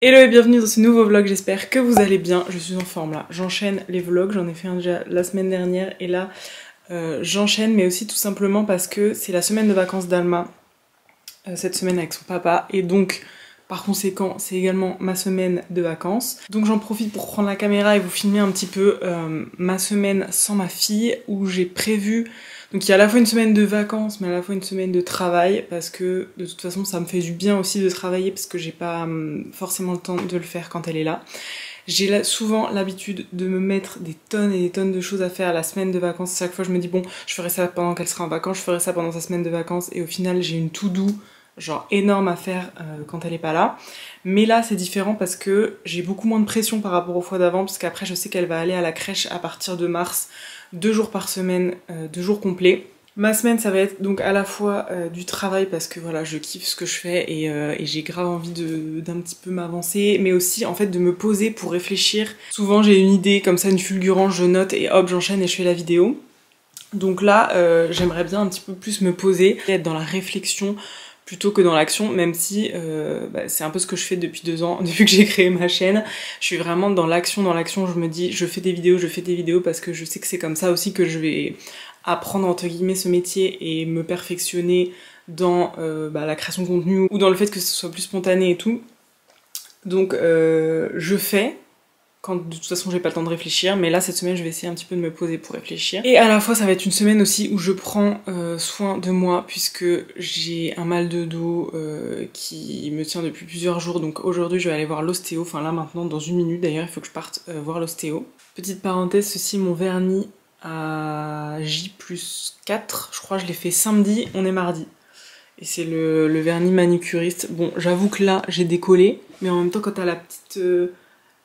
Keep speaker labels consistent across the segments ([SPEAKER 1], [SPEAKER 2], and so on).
[SPEAKER 1] Hello et bienvenue dans ce nouveau vlog, j'espère que vous allez bien, je suis en forme là, j'enchaîne les vlogs, j'en ai fait un déjà la semaine dernière et là j'enchaîne, mais aussi tout simplement parce que c'est la semaine de vacances d'Alma, cette semaine avec son papa, et donc par conséquent c'est également ma semaine de vacances. Donc j'en profite pour prendre la caméra et vous filmer un petit peu ma semaine sans ma fille, où j'ai prévu... Donc il y a à la fois une semaine de vacances, mais à la fois une semaine de travail, parce que de toute façon ça me fait du bien aussi de travailler, parce que j'ai pas forcément le temps de le faire quand elle est là. J'ai souvent l'habitude de me mettre des tonnes et des tonnes de choses à faire la semaine de vacances. Chaque fois je me dis bon, je ferai ça pendant qu'elle sera en vacances, je ferai ça pendant sa semaine de vacances, et au final j'ai une to-do genre énorme à faire quand elle est pas là. Mais là c'est différent parce que j'ai beaucoup moins de pression par rapport aux fois d'avant, parce qu'après je sais qu'elle va aller à la crèche à partir de mars, 2 jours par semaine, 2 jours complets. Ma semaine ça va être donc à la fois du travail, parce que voilà je kiffe ce que je fais et j'ai grave envie d'un petit peu m'avancer, mais aussi en fait de me poser pour réfléchir. Souvent j'ai une idée comme ça, une fulgurance, je note et hop j'enchaîne et je fais la vidéo. Donc là j'aimerais bien un petit peu plus me poser, être dans la réflexion plutôt que dans l'action, même si c'est un peu ce que je fais depuis 2 ans, depuis que j'ai créé ma chaîne. Je suis vraiment dans l'action, je me dis je fais des vidéos parce que je sais que c'est comme ça aussi que je vais apprendre entre guillemets ce métier et me perfectionner dans la création de contenu ou dans le fait que ce soit plus spontané et tout. Donc je fais quand de toute façon j'ai pas le temps de réfléchir, mais là cette semaine je vais essayer un petit peu de me poser pour réfléchir. Et à la fois ça va être une semaine aussi où je prends soin de moi, puisque j'ai un mal de dos qui me tient depuis plusieurs jours. Donc aujourd'hui je vais aller voir l'ostéo, enfin là maintenant dans 1 minute d'ailleurs il faut que je parte voir l'ostéo. Petite parenthèse, ceci mon vernis à J+4, je crois que je l'ai fait samedi, on est mardi. Et c'est le vernis manicuriste. Bon j'avoue que là j'ai décollé, mais en même temps quand t'as la petite...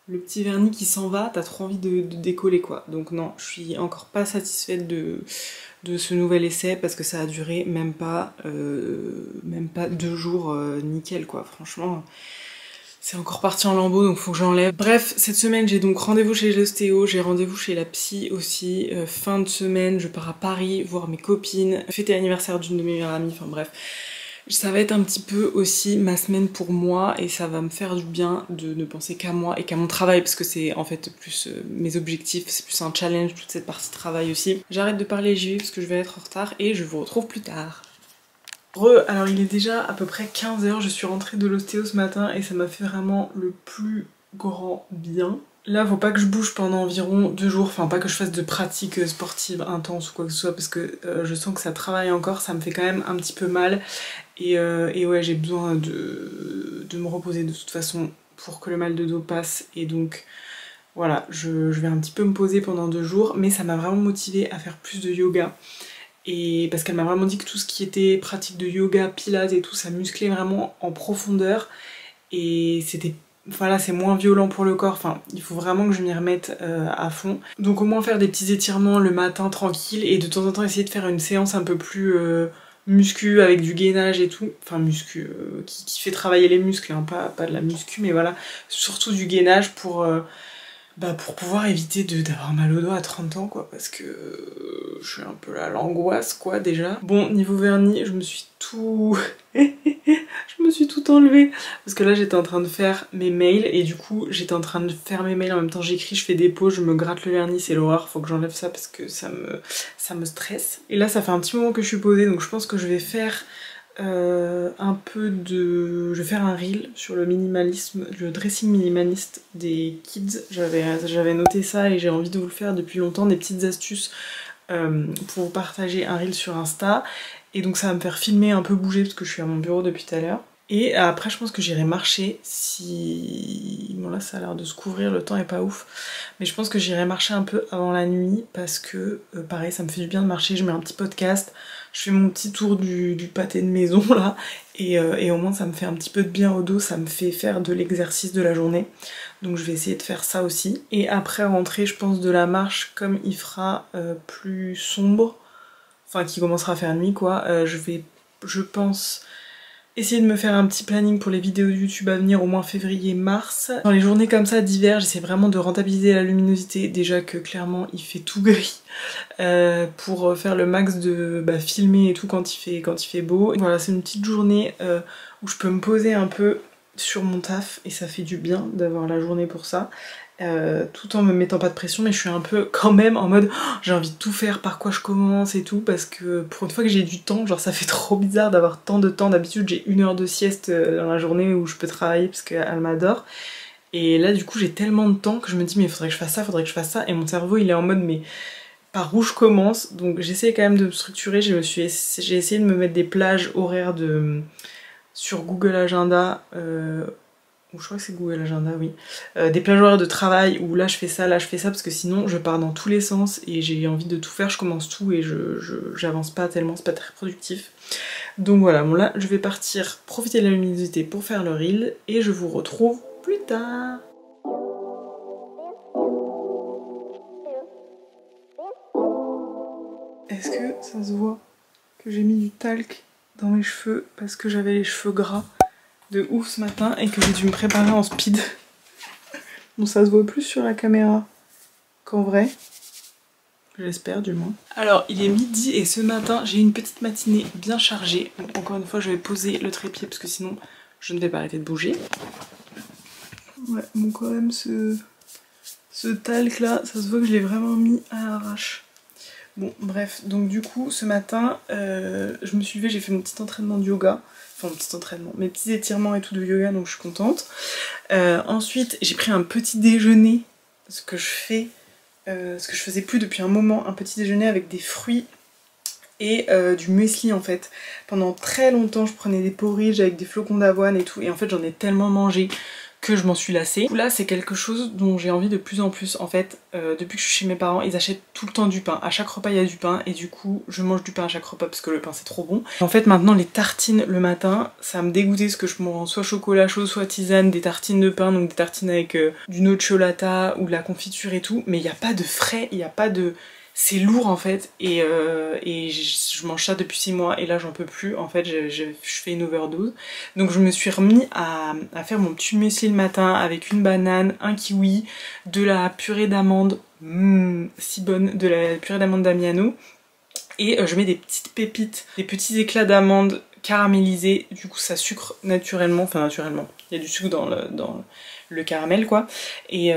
[SPEAKER 1] le petit vernis qui s'en va, t'as trop envie de décoller quoi. Donc non, je suis encore pas satisfaite de ce nouvel essai, parce que ça a duré même pas 2 jours nickel quoi. Franchement, c'est encore parti en lambeaux, donc faut que j'enlève. Bref, cette semaine j'ai donc rendez-vous chez l'ostéo, j'ai rendez-vous chez la psy aussi. Fin de semaine, je pars à Paris voir mes copines, fêter l'anniversaire d'une de mes meilleures amies, enfin bref. Ça va être un petit peu aussi ma semaine pour moi, et ça va me faire du bien de ne penser qu'à moi et qu'à mon travail, parce que c'est en fait plus mes objectifs, c'est plus un challenge, toute cette partie travail aussi. J'arrête de parler, j'y vais parce que je vais être en retard et je vous retrouve plus tard. Alors il est déjà à peu près 15 h, je suis rentrée de l'ostéo ce matin et ça m'a fait vraiment le plus grand bien. Là, faut pas que je bouge pendant environ 2 jours, enfin pas que je fasse de pratiques sportives intenses ou quoi que ce soit, parce que je sens que ça travaille encore, ça me fait quand même un petit peu mal. Et ouais, j'ai besoin de me reposer de toute façon pour que le mal de dos passe. Et donc voilà, je vais un petit peu me poser pendant 2 jours, mais ça m'a vraiment motivée à faire plus de yoga. Et parce qu'elle m'a vraiment dit que tout ce qui était pratique de yoga, pilates et tout, ça musclait vraiment en profondeur. Et c'était... Voilà, c'est moins violent pour le corps, enfin, il faut vraiment que je m'y remette à fond. Donc au moins faire des petits étirements le matin tranquille, et de temps en temps essayer de faire une séance un peu plus muscu avec du gainage et tout. Enfin muscu, qui fait travailler les muscles, hein, pas de la muscu, mais voilà. Surtout du gainage pour pouvoir éviter d'avoir mal au dos à 30 ans quoi, parce que je suis un peu là l'angoisse quoi déjà. Bon, niveau vernis, je me suis tout... je me suis tout enlevée, parce que là j'étais en train de faire mes mails, et du coup j'étais en train de faire mes mails en même temps j'écris, je fais des pauses, je me gratte le vernis, c'est l'horreur, faut que j'enlève ça parce que ça me stresse. Et là ça fait un petit moment que je suis posée, donc je pense que je vais faire un peu de... Je vais faire un reel sur le minimalisme, le dressing minimaliste des kids. J'avais noté ça et j'ai envie de vous le faire depuis longtemps, des petites astuces pour vous partager un reel sur Insta. Et donc ça va me faire filmer, un peu bouger, parce que je suis à mon bureau depuis tout à l'heure. Et après je pense que j'irai marcher si... Bon là ça a l'air de se couvrir, le temps est pas ouf. Mais je pense que j'irai marcher un peu avant la nuit, parce que pareil ça me fait du bien de marcher, je mets un petit podcast, je fais mon petit tour du pâté de maison là, et au moins ça me fait un petit peu de bien au dos, ça me fait faire de l'exercice de la journée. Donc je vais essayer de faire ça aussi. Et après rentrer je pense de la marche, comme il fera plus sombre, enfin qui commencera à faire nuit quoi, je pense essayer de me faire un petit planning pour les vidéos de YouTube à venir, au moins février-mars. Dans les journées comme ça d'hiver, j'essaie vraiment de rentabiliser la luminosité, déjà que clairement il fait tout gris, pour faire le max de filmer et tout quand il fait beau. Voilà, c'est une petite journée où je peux me poser un peu sur mon taf et ça fait du bien d'avoir la journée pour ça. Tout en me mettant pas de pression, mais je suis un peu quand même en mode oh, j'ai envie de tout faire, par quoi je commence et tout, parce que pour une fois que j'ai du temps, genre ça fait trop bizarre d'avoir tant de temps. D'habitude j'ai 1 heure de sieste dans la journée où je peux travailler parce qu'elle m'adore, et là du coup j'ai tellement de temps que je me dis mais faudrait que je fasse ça, faudrait que je fasse ça, et mon cerveau il est en mode mais par où je commence. Donc j'essaie quand même de me structurer. J'ai essayé de me mettre des plages horaires sur Google Agenda, ou je crois que c'est Google Agenda, oui, des plages horaires de travail où là je fais ça, parce que sinon je pars dans tous les sens et j'ai envie de tout faire, je commence tout et j'avance pas tellement, c'est pas très productif. Donc voilà, bon là je vais partir profiter de la luminosité pour faire le reel et je vous retrouve plus tard. Est-ce que ça se voit que j'ai mis du talc dans mes cheveux parce que j'avais les cheveux gras de ouf ce matin et que j'ai dû me préparer en speed? Bon, ça se voit plus sur la caméra qu'en vrai. J'espère du moins. Alors il est midi et ce matin j'ai une petite matinée bien chargée. Donc, encore une fois je vais poser le trépied parce que sinon je ne vais pas arrêter de bouger. Ouais, bon quand même ce talc là, ça se voit que je l'ai vraiment mis à l'arrache. Bon bref, donc du coup ce matin je me suis levée, j'ai fait mon petit entraînement de yoga. Enfin mon petit entraînement, mes petits étirements et tout de yoga, donc je suis contente. Ensuite j'ai pris un petit déjeuner, ce que je faisais plus depuis un moment, un petit déjeuner avec des fruits et du muesli en fait. Pendant très longtemps je prenais des porridge avec des flocons d'avoine et tout, et en fait j'en ai tellement mangé que je m'en suis lassée. Là c'est quelque chose dont j'ai envie de plus en plus en fait. Depuis que je suis chez mes parents, ils achètent tout le temps du pain, à chaque repas il y a du pain et du coup je mange du pain à chaque repas parce que le pain c'est trop bon. En fait maintenant les tartines le matin ça me dégoûtait parce que je mange soit chocolat chaud soit tisane, des tartines de pain, donc des tartines avec du nocciolata ou de la confiture et tout, mais il n'y a pas de frais, il n'y a pas de... C'est lourd en fait et je mange ça depuis 6 mois et là j'en peux plus, en fait je fais une overdose. Donc je me suis remis à faire mon petit muesli le matin avec une banane, un kiwi, de la purée d'amande, si bonne, de la purée d'amande d'Amiano, et je mets des petites pépites, des petits éclats d'amande caramélisés, du coup ça sucre naturellement, enfin naturellement, il y a du sucre dans le caramel quoi, et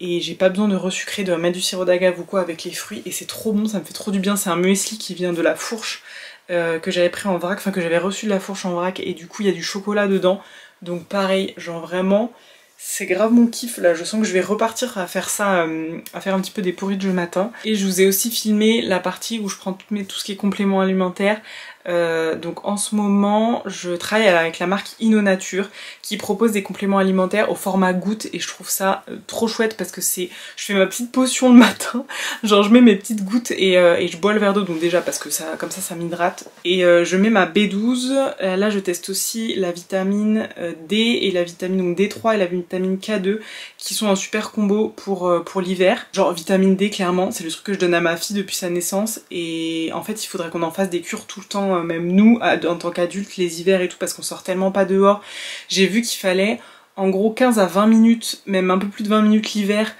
[SPEAKER 1] j'ai pas besoin de resucrer, de mettre du sirop d'agave ou quoi avec les fruits, et c'est trop bon, ça me fait trop du bien. C'est un muesli qui vient de la fourche que j'avais pris en vrac, enfin que j'avais reçu de la fourche en vrac, et du coup il y a du chocolat dedans, donc pareil, genre vraiment c'est grave mon kiff. Là je sens que je vais repartir à faire ça, à faire un petit peu des porridge le matin. Et je vous ai aussi filmé la partie où je prends tout ce qui est compléments alimentaires. Donc en ce moment je travaille avec la marque InnoNature qui propose des compléments alimentaires au format goutte, et je trouve ça trop chouette parce que je fais ma petite potion le matin, genre je mets mes petites gouttes et je bois le verre d'eau, donc déjà parce que ça, comme ça m'hydrate, et je mets ma B12, là je teste aussi la vitamine D et la vitamine donc D3 et la vitamine K2 qui sont un super combo pour l'hiver. Genre vitamine D clairement c'est le truc que je donne à ma fille depuis sa naissance, et en fait il faudrait qu'on en fasse des cures tout le temps, même nous en tant qu'adultes les hivers et tout, parce qu'on sort tellement pas dehors. J'ai vu qu'il fallait en gros 15 à 20 minutes, même un peu plus de 20 minutes l'hiver,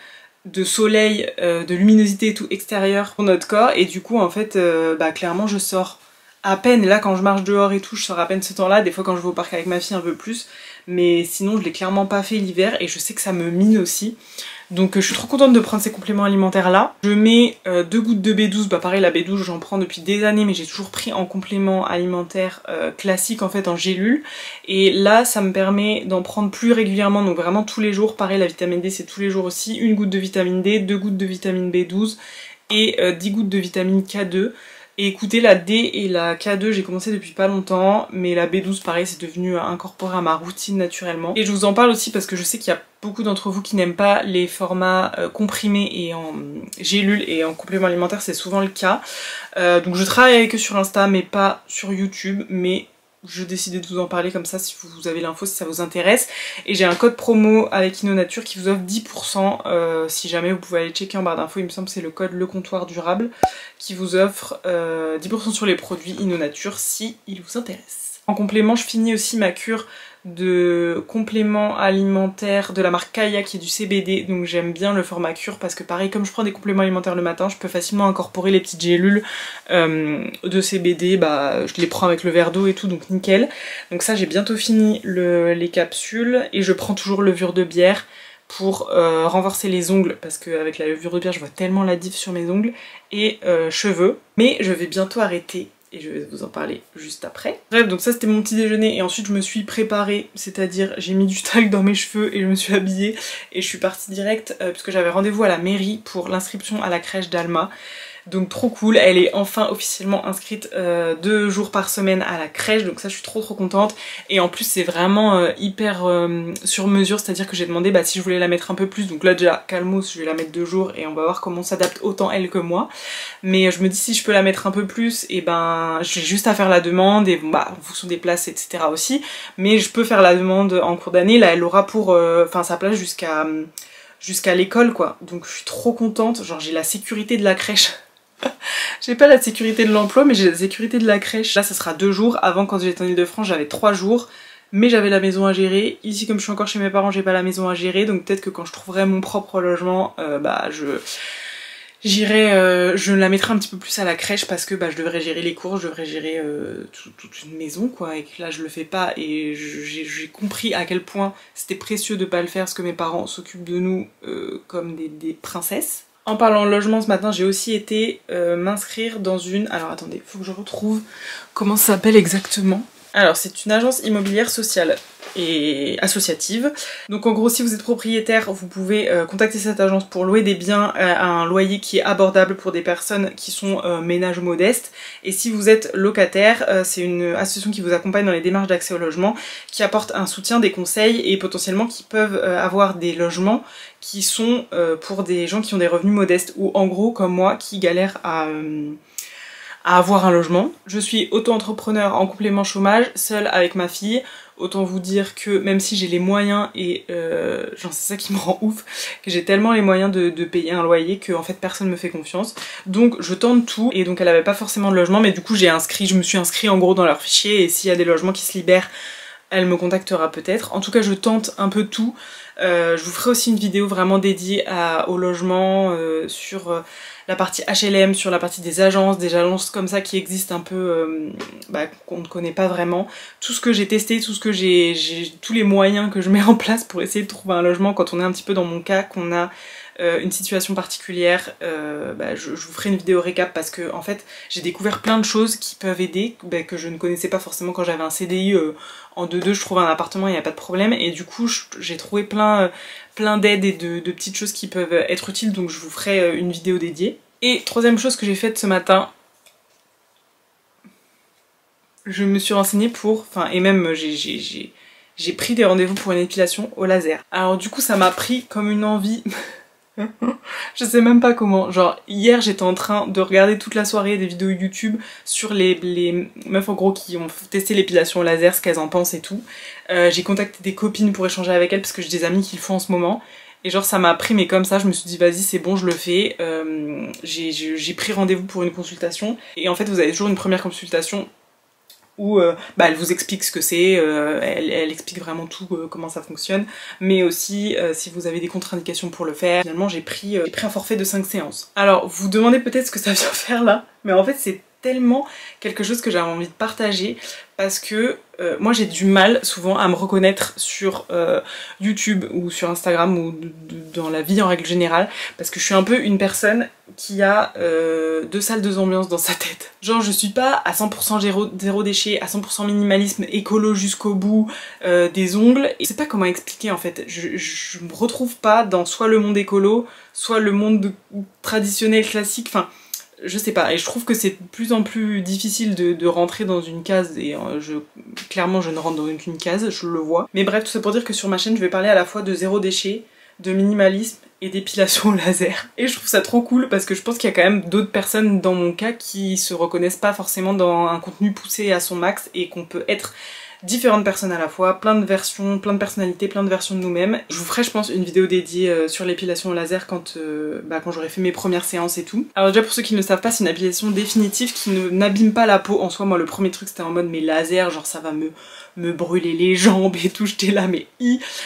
[SPEAKER 1] de soleil, de luminosité et tout extérieur pour notre corps, et du coup en fait bah clairement je sors à peine. Là quand je marche dehors et tout je sors à peine ce temps là, des fois quand je vais au parc avec ma fille un peu plus, mais sinon je l'ai clairement pas fait l'hiver et je sais que ça me mine aussi. Donc je suis trop contente de prendre ces compléments alimentaires là. Je mets 2 gouttes de B12, bah pareil la B12 j'en prends depuis des années mais j'ai toujours pris en complément alimentaire classique en fait en gélule, et là ça me permet d'en prendre plus régulièrement, donc vraiment tous les jours. Pareil la vitamine D c'est tous les jours aussi, 1 goutte de vitamine D, 2 gouttes de vitamine B12 et 10 gouttes de vitamine K2. Et écoutez, la D et la K2 j'ai commencé depuis pas longtemps, mais la B12 pareil c'est devenu incorporé à ma routine naturellement. Et je vous en parle aussi parce que je sais qu'il y a beaucoup d'entre vous qui n'aiment pas les formats comprimés et en gélules et en complément alimentaire, c'est souvent le cas. Donc je travaille avec eux sur Insta mais pas sur YouTube, mais je décidais de vous en parler comme ça si vous avez l'info, si ça vous intéresse. Et j'ai un code promo avec InnoNature qui vous offre 10%, si jamais vous pouvez aller checker en barre d'infos, il me semble que c'est le code Le Comptoir Durable qui vous offre 10% sur les produits InnoNature si il vous intéresse. En complément je finis aussi ma cure de compléments alimentaires de la marque Kaya qui est du CBD, donc j'aime bien le format cure parce que pareil, comme je prends des compléments alimentaires le matin, je peux facilement incorporer les petites gélules de CBD, bah je les prends avec le verre d'eau et tout, donc nickel. Donc ça, j'ai bientôt fini les capsules et je prends toujours levure de bière pour renforcer les ongles parce qu'avec la levure de bière je vois tellement la diff sur mes ongles et cheveux. Mais je vais bientôt arrêter et je vais vous en parler juste après. Bref, donc ça c'était mon petit déjeuner et ensuite je me suis préparée, c'est-à-dire j'ai mis du talc dans mes cheveux et je me suis habillée et je suis partie direct puisque j'avais rendez-vous à la mairie pour l'inscription à la crèche d'Alma. Donc trop cool, elle est enfin officiellement inscrite 2 jours par semaine à la crèche, donc ça je suis trop contente. Et en plus c'est vraiment hyper sur mesure, c'est-à-dire que j'ai demandé si je voulais la mettre un peu plus, donc là déjà calmos, je vais la mettre 2 jours et on va voir comment on s'adapte autant elle que moi. Mais je me dis si je peux la mettre un peu plus, et ben j'ai juste à faire la demande et en fonction des places etc aussi. Mais je peux faire la demande en cours d'année, là elle aura pour sa place jusqu'à l'école quoi. Donc je suis trop contente, genre j'ai la sécurité de la crèche. J'ai pas la sécurité de l'emploi mais j'ai la sécurité de la crèche. Là ça sera 2 jours, avant quand j'étais en Ile-de-France j'avais 3 jours mais j'avais la maison à gérer. Ici comme je suis encore chez mes parents j'ai pas la maison à gérer, donc peut-être que quand je trouverai mon propre logement je la mettrai un petit peu plus à la crèche parce que je devrais gérer les cours, je devrais gérer toute une maison quoi, et que là je le fais pas et j'ai compris à quel point c'était précieux de pas le faire parce que mes parents s'occupent de nous comme des princesses. En parlant logement ce matin, j'ai aussi été m'inscrire dans une... Alors attendez, faut que je retrouve comment ça s'appelle exactement. Alors c'est une agence immobilière sociale et associative. Donc en gros si vous êtes propriétaire, vous pouvez contacter cette agence pour louer des biens à un loyer qui est abordable pour des personnes qui sont ménages modestes. Et si vous êtes locataire, c'est une association qui vous accompagne dans les démarches d'accès au logement, qui apporte un soutien, des conseils et potentiellement qui peuvent avoir des logements qui sont pour des gens qui ont des revenus modestes ou en gros comme moi qui galèrent à avoir un logement. Je suis auto-entrepreneur en complément chômage, seule avec ma fille. Autant vous dire que même si j'ai les moyens et c'est ça qui me rend ouf, que j'ai tellement les moyens de payer un loyer que en fait personne me fait confiance. Donc je tente tout et donc elle avait pas forcément de logement mais du coup je me suis inscrit en gros dans leur fichier et s'il y a des logements qui se libèrent, elle me contactera peut-être. En tout cas je tente un peu tout. Je vous ferai aussi une vidéo vraiment dédiée au logement sur la partie HLM, sur la partie des agences comme ça qui existent un peu, qu'on ne connaît pas vraiment. Tout ce que j'ai testé, tout ce que tous les moyens que je mets en place pour essayer de trouver un logement quand on est un petit peu dans mon cas, qu'on a une situation particulière, je vous ferai une vidéo récap parce que en fait j'ai découvert plein de choses qui peuvent aider, que je ne connaissais pas forcément quand j'avais un CDI en 2-2, je trouve un appartement, il n'y a pas de problème et du coup j'ai trouvé plein d'aides et de petites choses qui peuvent être utiles, donc je vous ferai une vidéo dédiée. Et troisième chose que j'ai faite ce matin, je me suis renseignée et même j'ai pris des rendez-vous pour une épilation au laser. Alors du coup ça m'a pris comme une envie... Je sais même pas comment, genre hier j'étais en train de regarder toute la soirée des vidéos YouTube sur les meufs en gros qui ont testé l'épilation au laser, ce qu'elles en pensent et tout. J'ai contacté des copines pour échanger avec elles parce que j'ai des amis qui le font en ce moment. Et genre ça m'a pris mais comme ça je me suis dit vas-y c'est bon je le fais. J'ai pris rendez-vous pour une consultation et en fait vous avez toujours une première consultation où elle vous explique ce que c'est, elle explique vraiment tout comment ça fonctionne, mais aussi si vous avez des contre-indications pour le faire. Finalement j'ai pris un forfait de 5 séances. Alors vous demandez peut-être ce que ça vient faire là, mais en fait c'est tellement quelque chose que j'avais envie de partager parce que moi j'ai du mal souvent à me reconnaître sur YouTube ou sur Instagram ou dans la vie en règle générale parce que je suis un peu une personne qui a 2 salles, 2 ambiances dans sa tête. Genre je suis pas à 100% zéro déchet, à 100% minimalisme, écolo jusqu'au bout, des ongles. Et je sais pas comment expliquer en fait, je me retrouve pas dans soit le monde écolo, soit le monde traditionnel classique, enfin je sais pas, et je trouve que c'est de plus en plus difficile de rentrer dans une case et clairement je ne rentre dans aucune case, je le vois. Mais bref, tout ça pour dire que sur ma chaîne je vais parler à la fois de zéro déchet, de minimalisme et d'épilation au laser. Et je trouve ça trop cool parce que je pense qu'il y a quand même d'autres personnes dans mon cas qui se reconnaissent pas forcément dans un contenu poussé à son max et qu'on peut être différentes personnes à la fois, plein de versions, plein de personnalités, plein de versions de nous-mêmes. Je vous ferai je pense une vidéo dédiée sur l'épilation au laser quand j'aurai fait mes premières séances et tout. Alors déjà pour ceux qui ne le savent pas, c'est une épilation définitive qui n'abîme pas la peau. En soi moi le premier truc c'était en mode mais laser, genre ça va me brûler les jambes et tout, j'étais là mais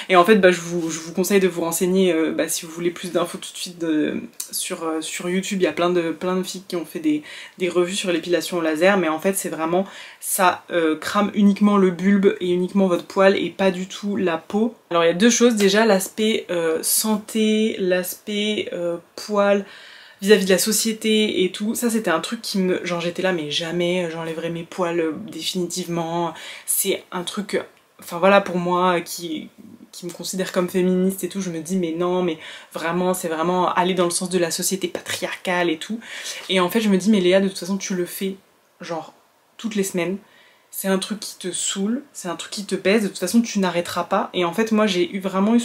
[SPEAKER 1] et en fait je vous conseille de vous renseigner si vous voulez plus d'infos tout de suite sur YouTube. Il y a plein de filles qui ont fait des revues sur l'épilation au laser, mais en fait c'est vraiment ça crame uniquement le bulbe et uniquement votre poil et pas du tout la peau. Alors il y a deux choses, déjà l'aspect santé, l'aspect poil vis-à-vis de la société et tout, ça c'était un truc qui me... genre j'étais là mais jamais j'enlèverai mes poils définitivement, c'est un truc... Enfin voilà, pour moi qui me considère comme féministe et tout, je me dis mais non, mais vraiment c'est vraiment aller dans le sens de la société patriarcale et tout. Et en fait je me dis mais Léa, de toute façon tu le fais genre toutes les semaines, c'est un truc qui te saoule, c'est un truc qui te pèse, de toute façon tu n'arrêteras pas. Et en fait moi j'ai vraiment eu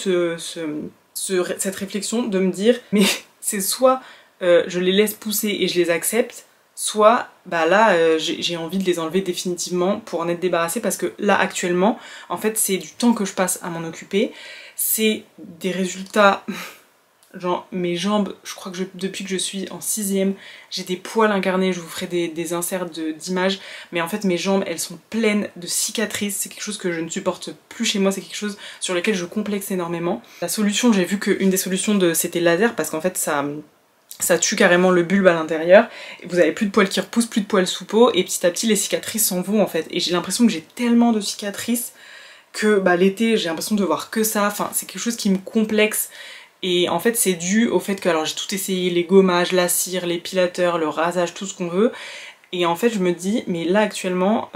[SPEAKER 1] cette réflexion de me dire mais c'est soit je les laisse pousser et je les accepte, soit j'ai envie de les enlever définitivement pour en être débarrassée, parce que là actuellement en fait c'est du temps que je passe à m'en occuper, c'est des résultats genre mes jambes, je crois que depuis que je suis en 6ème j'ai des poils incarnés, je vous ferai des inserts d'images, mais en fait mes jambes elles sont pleines de cicatrices, c'est quelque chose que je ne supporte plus chez moi, c'est quelque chose sur lequel je complexe énormément. La solution, j'ai vu qu'une des solutions c'était le laser, parce qu'en fait ça tue carrément le bulbe à l'intérieur, et vous avez plus de poils qui repoussent, plus de poils sous peau, et petit à petit les cicatrices s'en vont en fait. Et j'ai l'impression que j'ai tellement de cicatrices que l'été j'ai l'impression de voir que ça, enfin c'est quelque chose qui me complexe. Et en fait c'est dû au fait que, alors j'ai tout essayé, les gommages, la cire, l'épilateur, le rasage, tout ce qu'on veut, et en fait je me dis mais là actuellement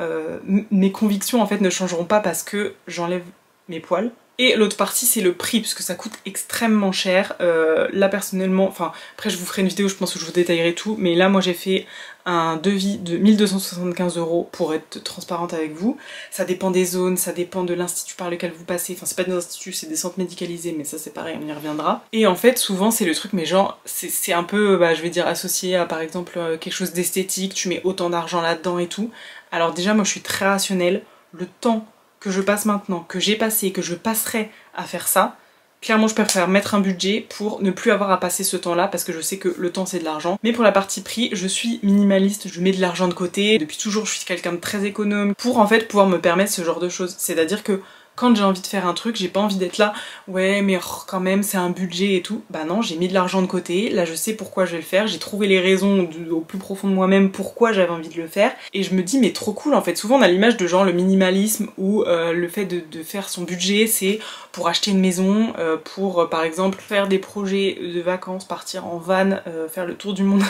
[SPEAKER 1] mes convictions en fait ne changeront pas parce que j'enlève mes poils. Et l'autre partie c'est le prix, puisque ça coûte extrêmement cher. Là personnellement, enfin après je vous ferai une vidéo je pense où je vous détaillerai tout, mais là moi j'ai fait un devis de 1275 € pour être transparente avec vous. Ça dépend des zones, ça dépend de l'institut par lequel vous passez, enfin c'est pas des instituts, c'est des centres médicalisés, mais ça c'est pareil, on y reviendra. Et en fait souvent c'est le truc, mais genre c'est un peu, je vais dire associé à par exemple quelque chose d'esthétique, tu mets autant d'argent là-dedans et tout. Alors déjà moi je suis très rationnelle, le temps que je passe maintenant, que j'ai passé, que je passerai à faire ça, clairement je préfère mettre un budget pour ne plus avoir à passer ce temps-là, parce que je sais que le temps c'est de l'argent. Mais pour la partie prix, je suis minimaliste, je mets de l'argent de côté. Depuis toujours je suis quelqu'un de très économe pour en fait pouvoir me permettre ce genre de choses. C'est-à-dire que quand j'ai envie de faire un truc, j'ai pas envie d'être là, ouais mais quand même c'est un budget et tout. Bah non, j'ai mis de l'argent de côté, là je sais pourquoi je vais le faire, j'ai trouvé les raisons au plus profond de moi-même pourquoi j'avais envie de le faire, et je me dis mais trop cool en fait. Souvent on a l'image de genre le minimalisme ou le fait de faire son budget c'est pour acheter une maison, pour par exemple faire des projets de vacances, partir en van, faire le tour du monde.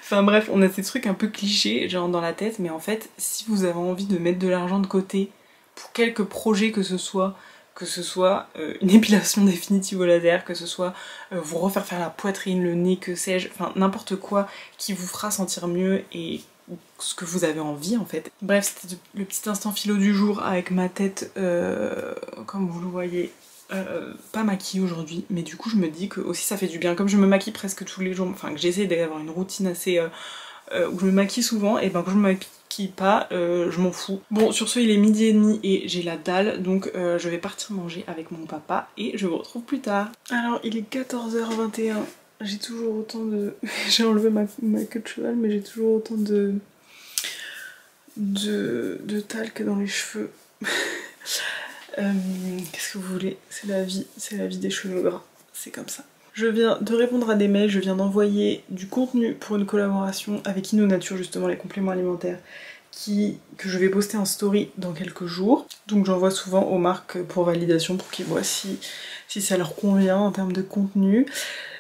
[SPEAKER 1] Enfin bref, on a ces trucs un peu clichés genre dans la tête, mais en fait si vous avez envie de mettre de l'argent de côté pour quelques projets que ce soit une épilation définitive au laser, que ce soit vous refaire faire la poitrine, le nez, que sais-je, enfin n'importe quoi qui vous fera sentir mieux et ce que vous avez envie en fait. Bref, c'était le petit instant philo du jour avec ma tête, comme vous le voyez, pas maquillée aujourd'hui, mais du coup je me dis que aussi ça fait du bien, comme je me maquille presque tous les jours, enfin que j'essaie d'avoir une routine assez... où je me maquille souvent, et ben quand je me maquille pas, je m'en fous. Bon, sur ce il est 12h30 et j'ai la dalle, donc je vais partir manger avec mon papa et je vous retrouve plus tard. Alors il est 14h21, j'ai toujours autant de... j'ai enlevé ma queue de cheval, mais j'ai toujours autant de talc dans les cheveux. Qu'est-ce que vous voulez, c'est la vie des cheveux gras, c'est comme ça. Je viens de répondre à des mails, je viens d'envoyer du contenu pour une collaboration avec InnoNature, justement les compléments alimentaires, que je vais poster en story dans quelques jours. Donc j'envoie souvent aux marques pour validation, pour qu'ils voient si ça leur convient en termes de contenu.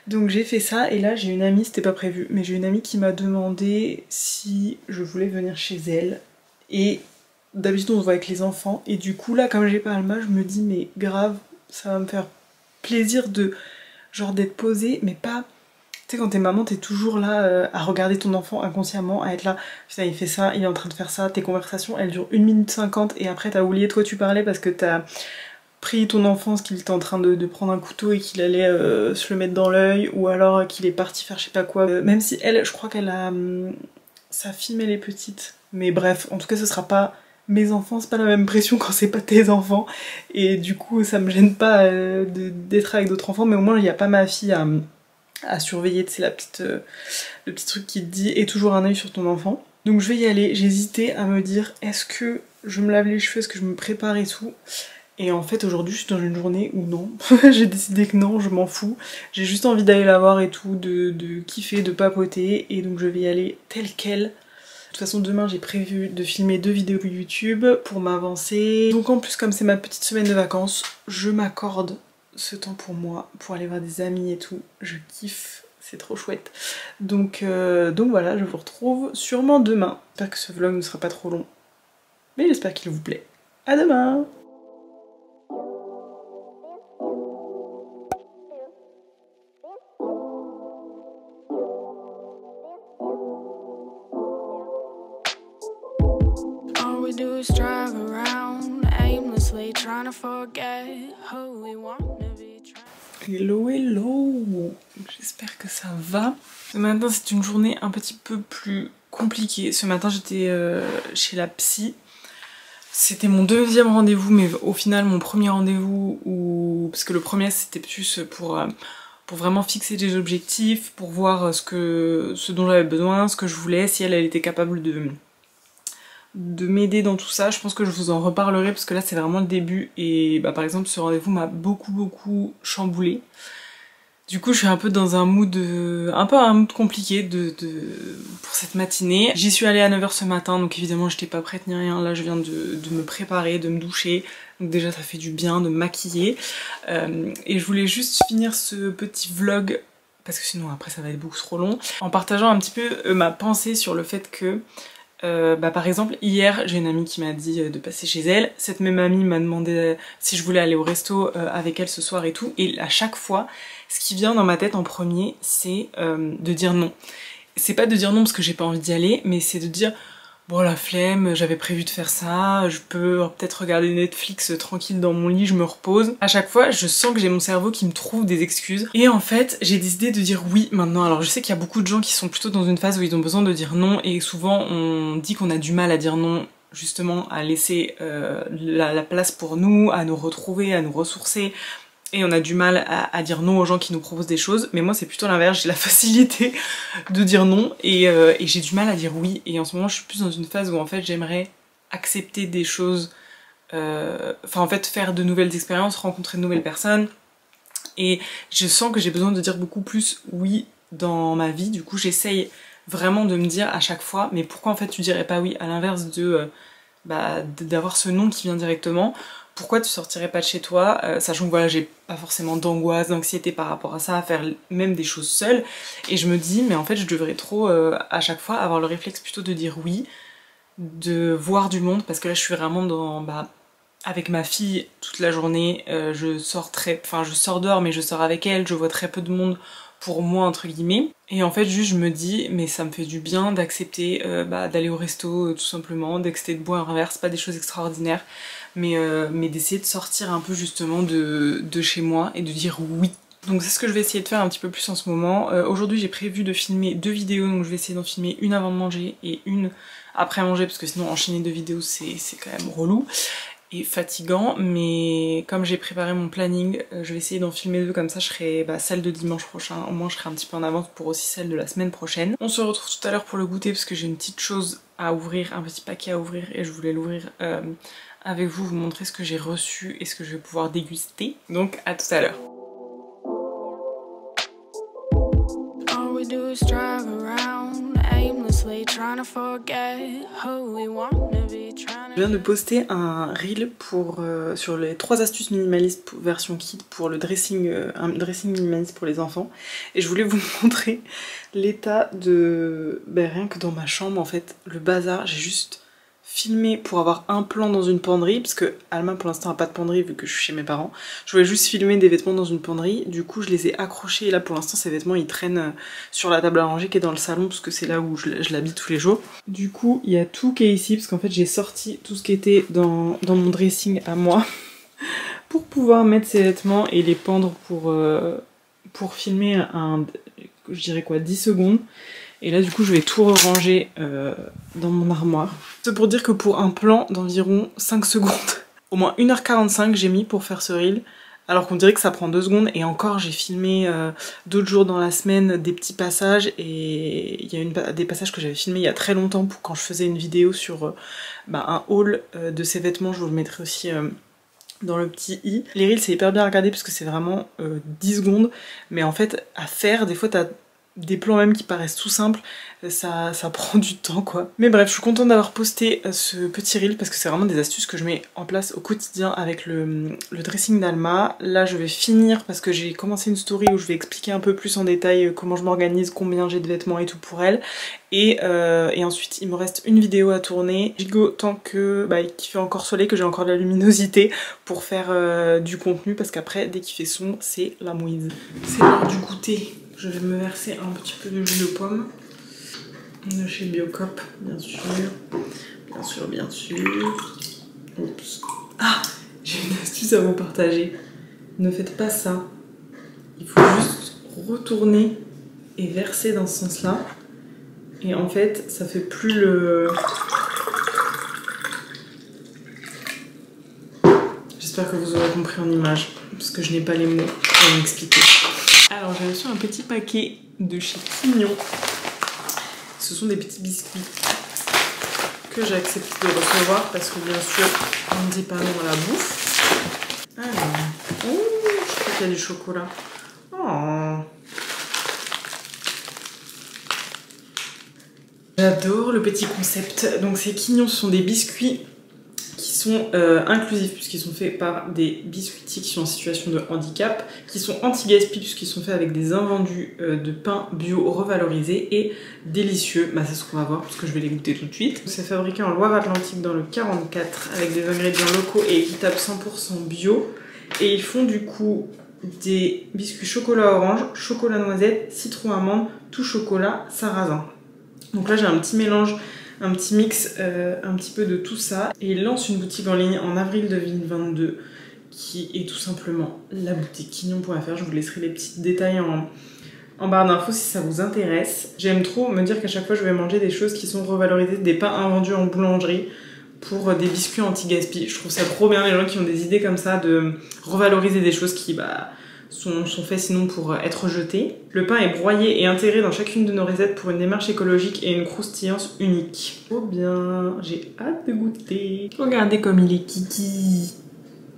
[SPEAKER 1] Donc j'ai fait ça, et là j'ai une amie, c'était pas prévu, mais j'ai une amie qui m'a demandé si je voulais venir chez elle. Et d'habitude on se voit avec les enfants, et du coup là comme j'ai pas Alma, je me dis mais grave, ça va me faire plaisir de... genre d'être posée, mais pas... Tu sais quand t'es maman, t'es toujours là à regarder ton enfant inconsciemment, à être là, putain il fait ça, il est en train de faire ça, tes conversations elles durent 1 minute 50 et après t'as oublié de quoi tu parlais parce que t'as pris ton enfant, qu'il était en train de prendre un couteau et qu'il allait se le mettre dans l'œil, ou alors qu'il est parti faire je sais pas quoi. Même si elle, je crois qu'elle a... sa fille elle est petite. Mais bref, en tout cas ce sera pas mes enfants, c'est pas la même pression quand c'est pas tes enfants. Et du coup, ça me gêne pas d'être avec d'autres enfants, mais au moins il n'y a pas ma fille à surveiller, c'est le petit truc qui te dit « et toujours un œil sur ton enfant ». Donc je vais y aller, j'hésitais à me dire est-ce que je me lave les cheveux, est-ce que je me prépare et tout. Et en fait aujourd'hui je suis dans une journée où non, j'ai décidé que non, je m'en fous. J'ai juste envie d'aller la voir et tout, de kiffer, de papoter, et donc je vais y aller telle quelle. De toute façon demain j'ai prévu de filmer 2 vidéos YouTube pour m'avancer. Donc en plus comme c'est ma petite semaine de vacances, je m'accorde ce temps pour moi, pour aller voir des amis et tout. Je kiffe. C'est trop chouette. Donc voilà, je vous retrouve sûrement demain. J'espère que ce vlog ne sera pas trop long. Mais j'espère qu'il vous plaît. À demain!
[SPEAKER 2] All we do is drive around aimlessly trying to forget who we want to be.
[SPEAKER 1] Hello hello, j'espère que ça va. Ce matin c'est une journée un petit peu plus compliquée. Ce matin j'étais chez la psy. C'était mon 2e rendez-vous, mais au final mon premier rendez-vous, parce que le premier c'était plus pour vraiment fixer des objectifs, pour voir ce dont j'avais besoin, ce que je voulais, si elle était capable de m'aider dans tout ça. Je pense que je vous en reparlerai parce que là c'est vraiment le début et par exemple ce rendez-vous m'a beaucoup chamboulée. Du coup je suis un peu dans un mood compliqué pour cette matinée. J'y suis allée à 9 h ce matin, donc évidemment j'étais pas prête ni rien. Là je viens de me préparer, de me doucher, donc déjà ça fait du bien de me maquiller. Et je voulais juste finir ce petit vlog, parce que sinon après ça va être beaucoup trop long, en partageant un petit peu ma pensée sur le fait que par exemple hier j'ai une amie qui m'a dit de passer chez elle. Cette même amie m'a demandé si je voulais aller au resto avec elle ce soir et tout, et à chaque fois ce qui vient dans ma tête en premier c'est de dire non. C'est pas de dire non parce que j'ai pas envie d'y aller, mais c'est de dire bon la flemme, j'avais prévu de faire ça, je peux peut-être regarder Netflix tranquille dans mon lit, je me repose. À chaque fois je sens que j'ai mon cerveau qui me trouve des excuses, et en fait j'ai décidé de dire oui maintenant. Alors je sais qu'il y a beaucoup de gens qui sont plutôt dans une phase où ils ont besoin de dire non, et souvent on dit qu'on a du mal à dire non, justement à laisser la place pour nous, à nous retrouver, à nous ressourcer. Et on a du mal à dire non aux gens qui nous proposent des choses, mais moi c'est plutôt l'inverse, j'ai la facilité de dire non et j'ai du mal à dire oui. Et en ce moment je suis plus dans une phase où en fait j'aimerais accepter des choses, enfin en fait faire de nouvelles expériences, rencontrer de nouvelles personnes, et je sens que j'ai besoin de dire beaucoup plus oui dans ma vie. Du coup j'essaye vraiment de me dire à chaque fois mais pourquoi en fait tu dirais pas oui, à l'inverse d'avoir ce non qui vient directement. Pourquoi tu sortirais pas de chez toi, sachant que voilà j'ai pas forcément d'angoisse, d'anxiété par rapport à ça, à faire même des choses seule, et je me dis mais en fait je devrais trop à chaque fois avoir le réflexe plutôt de dire oui, de voir du monde, parce que là je suis vraiment dans avec ma fille toute la journée, je sors dehors mais je sors avec elle, je vois très peu de monde pour moi entre guillemets, et en fait juste je me dis mais ça me fait du bien d'accepter d'aller au resto tout simplement, d'accepter de boire un verre, c'est pas des choses extraordinaires, mais d'essayer de sortir un peu justement de chez moi et de dire oui. Donc c'est ce que je vais essayer de faire un petit peu plus en ce moment. Aujourd'hui j'ai prévu de filmer 2 vidéos, donc je vais essayer d'en filmer une avant de manger et une après manger, parce que sinon enchaîner 2 vidéos c'est quand même relou et fatigant, mais comme j'ai préparé mon planning, je vais essayer d'en filmer 2, comme ça je serai celle de dimanche prochain, au moins je serai un petit peu en avance pour aussi celle de la semaine prochaine. On se retrouve tout à l'heure pour le goûter parce que j'ai une petite chose à ouvrir, un petit paquet à ouvrir, et je voulais l'ouvrir avec vous montrer ce que j'ai reçu et ce que je vais pouvoir déguster. Donc à tout à l'heure. Je viens de poster un reel sur les 3 astuces minimalistes version kit pour le dressing, un dressing minimaliste pour les enfants, et je voulais vous montrer l'état de rien que dans ma chambre en fait, le bazar. J'ai juste filmé pour avoir un plan dans une penderie, parce que Alma pour l'instant n'a pas de penderie vu que je suis chez mes parents. Je voulais juste filmer des vêtements dans une penderie, du coup je les ai accrochés, et là pour l'instant ces vêtements ils traînent sur la table à ranger qui est dans le salon, parce que c'est là où je l'habille tous les jours. Du coup il y a tout qui est ici, parce qu'en fait j'ai sorti tout ce qui était dans mon dressing à moi pour pouvoir mettre ces vêtements et les pendre pour filmer je dirais quoi, 10 secondes. Et là du coup je vais tout ranger dans mon armoire. C'est pour dire que pour un plan d'environ 5 secondes, au moins 1h45 j'ai mis pour faire ce reel. Alors qu'on dirait que ça prend 2 secondes et encore j'ai filmé d'autres jours dans la semaine des petits passages et il y a des passages que j'avais filmés il y a très longtemps quand je faisais une vidéo sur un haul de ces vêtements, je vous le mettrai aussi dans le petit i. Les reels c'est hyper bien à regarder parce que c'est vraiment 10 secondes mais en fait à faire des fois t'as des plans même qui paraissent tout simples, ça prend du temps quoi. Mais bref, je suis contente d'avoir posté ce petit reel parce que c'est vraiment des astuces que je mets en place au quotidien avec le dressing d'Alma. Là je vais finir parce que j'ai commencé une story où je vais expliquer un peu plus en détail comment je m'organise, combien j'ai de vêtements et tout pour elle. Et ensuite il me reste une vidéo à tourner. Gigot tant que qu'il fait encore soleil, que j'ai encore de la luminosité pour faire du contenu parce qu'après dès qu'il fait sombre c'est la mouise. C'est l'heure du goûter. Je vais me verser un petit peu de jus de pomme de chez Biocop, bien sûr. Bien sûr, bien sûr. Oups. Ah, j'ai une astuce à vous partager. Ne faites pas ça. Il faut juste retourner et verser dans ce sens-là. Et en fait, ça fait plus le... J'espère que vous aurez compris en image, parce que je n'ai pas les mots pour m'expliquer. Alors j'ai reçu un petit paquet de chez Quignon. Ce sont des petits biscuits que j'ai accepté de recevoir parce que bien sûr on ne dit pas non à la bouffe. Alors, oh, je crois qu'il y a du chocolat. Oh. J'adore le petit concept. Donc ces Quignons, ce sont des biscuits qui sont inclusifs puisqu'ils sont faits par des biscuitiers qui sont en situation de handicap, qui sont anti-gaspi puisqu'ils sont faits avec des invendus de pain bio revalorisés et délicieux. Bah c'est ce qu'on va voir parce que je vais les goûter tout de suite. C'est fabriqué en Loire-Atlantique dans le 44 avec des ingrédients locaux et équitables 100% bio. Et ils font du coup des biscuits chocolat orange, chocolat noisette, citron amande, tout chocolat, sarrasin. Donc là j'ai un petit mélange, un petit mix, un petit peu de tout ça. Et il lance une boutique en ligne en avril 2022 qui est tout simplement la boutique quignon.fr. Je vous laisserai les petits détails en barre d'infos si ça vous intéresse. J'aime trop me dire qu'à chaque fois je vais manger des choses qui sont revalorisées, des pains invendus en boulangerie pour des biscuits anti-gaspi. Je trouve ça trop bien les gens qui ont des idées comme ça de revaloriser des choses qui sont faits sinon pour être jetés. Le pain est broyé et intégré dans chacune de nos recettes pour une démarche écologique et une croustillance unique. Trop bien, j'ai hâte de goûter. Regardez comme il est kiki.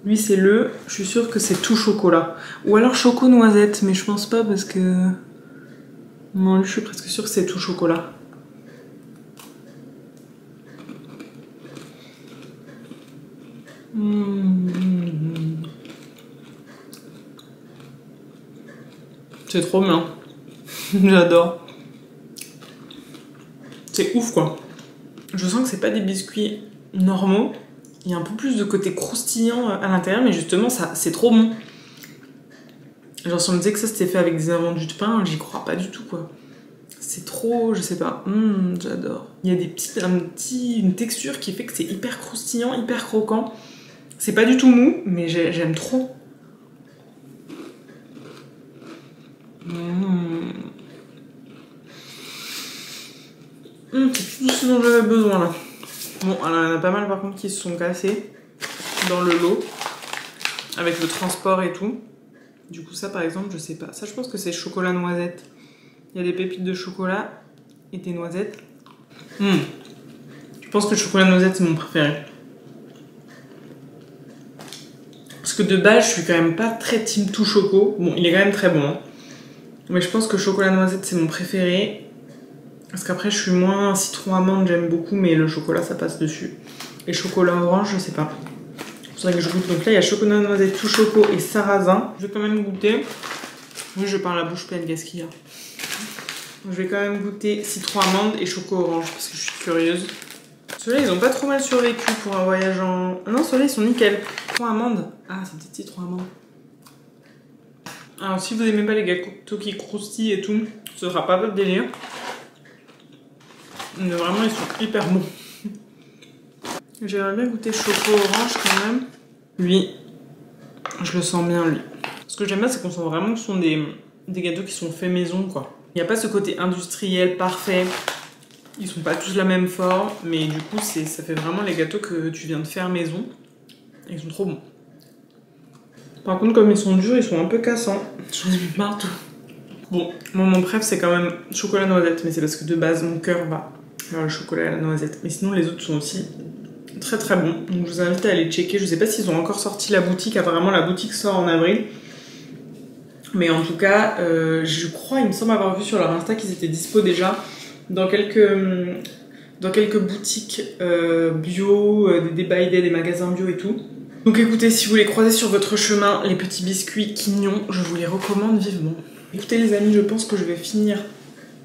[SPEAKER 1] Lui c'est je suis sûre que c'est tout chocolat. Ou alors choco noisette, mais je pense pas parce que... Non, lui je suis presque sûre que c'est tout chocolat. C'est trop bien. J'adore. C'est ouf quoi. Je sens que c'est pas des biscuits normaux. Il y a un peu plus de côté croustillant à l'intérieur, mais justement ça c'est trop bon. Genre si on me disait que ça c'était fait avec des invendus de pain, j'y crois pas du tout quoi. C'est trop, je sais pas, j'adore. Il y a une texture qui fait que c'est hyper croustillant, hyper croquant. C'est pas du tout mou, mais j'aime trop. C'est tout ce dont j'avais besoin là. Bon, alors il y en a pas mal par contre qui se sont cassés dans le lot avec le transport et tout. Du coup ça par exemple je sais pas. Ça je pense que c'est chocolat noisette. Il y a des pépites de chocolat et des noisettes. Je pense que le chocolat noisette c'est mon préféré. Parce que de base je suis quand même pas très team tout choco. Bon il est quand même très bon hein. Mais je pense que chocolat noisette c'est mon préféré. Parce qu'après je suis moins citron amande, j'aime beaucoup, mais le chocolat ça passe dessus. Et chocolat orange, je sais pas. C'est vrai que je goûte. Donc là il y a chocolat noisette, tout choco et sarrasin. Je vais quand même goûter. Oui, je parle la bouche pleine, qu'est-ce qu'il y a? Je vais quand même goûter citron amande et choco orange parce que je suis curieuse. Ceux-là ils ont pas trop mal survécu pour un voyage en... Ah non, ceux-là ils sont nickel. Citron amande. Ah, c'est peut-être citron amande. Alors si vous aimez pas les gâteaux qui croustillent et tout, ce sera pas votre délire. Mais vraiment ils sont hyper bons. J'aimerais bien goûter choco orange quand même. Lui, je le sens bien lui. Ce que j'aime bien c'est qu'on sent vraiment que ce sont des gâteaux qui sont faits maison quoi. Il n'y a pas ce côté industriel parfait. Ils sont pas tous la même forme, mais du coup ça fait vraiment les gâteaux que tu viens de faire maison. Ils sont trop bons. Par contre, comme ils sont durs, ils sont un peu cassants. J'en ai mis partout. Bon, moi mon préf c'est quand même chocolat noisette, mais c'est parce que de base mon cœur va vers le chocolat et la noisette. Mais sinon les autres sont aussi très très bons. Donc je vous invite à aller checker. Je sais pas s'ils ont encore sorti la boutique. Apparemment la boutique sort en avril. Mais en tout cas, je crois, il me semble avoir vu sur leur Insta qu'ils étaient dispo déjà dans quelques boutiques bio, des buy day, des magasins bio et tout. Donc écoutez, si vous les croisez sur votre chemin, les petits biscuits Quignon, je vous les recommande vivement. Écoutez les amis, je pense que je vais finir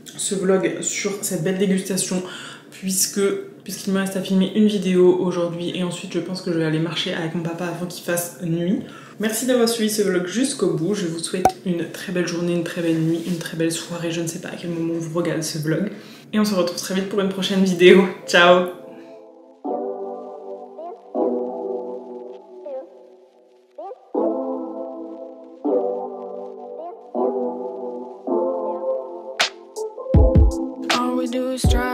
[SPEAKER 1] ce vlog sur cette belle dégustation puisqu'il me reste à filmer une vidéo aujourd'hui et ensuite je pense que je vais aller marcher avec mon papa avant qu'il fasse nuit. Merci d'avoir suivi ce vlog jusqu'au bout, je vous souhaite une très belle journée, une très belle nuit, une très belle soirée, je ne sais pas à quel moment vous regardez ce vlog. Et on se retrouve très vite pour une prochaine vidéo. Ciao!
[SPEAKER 2] All we do is try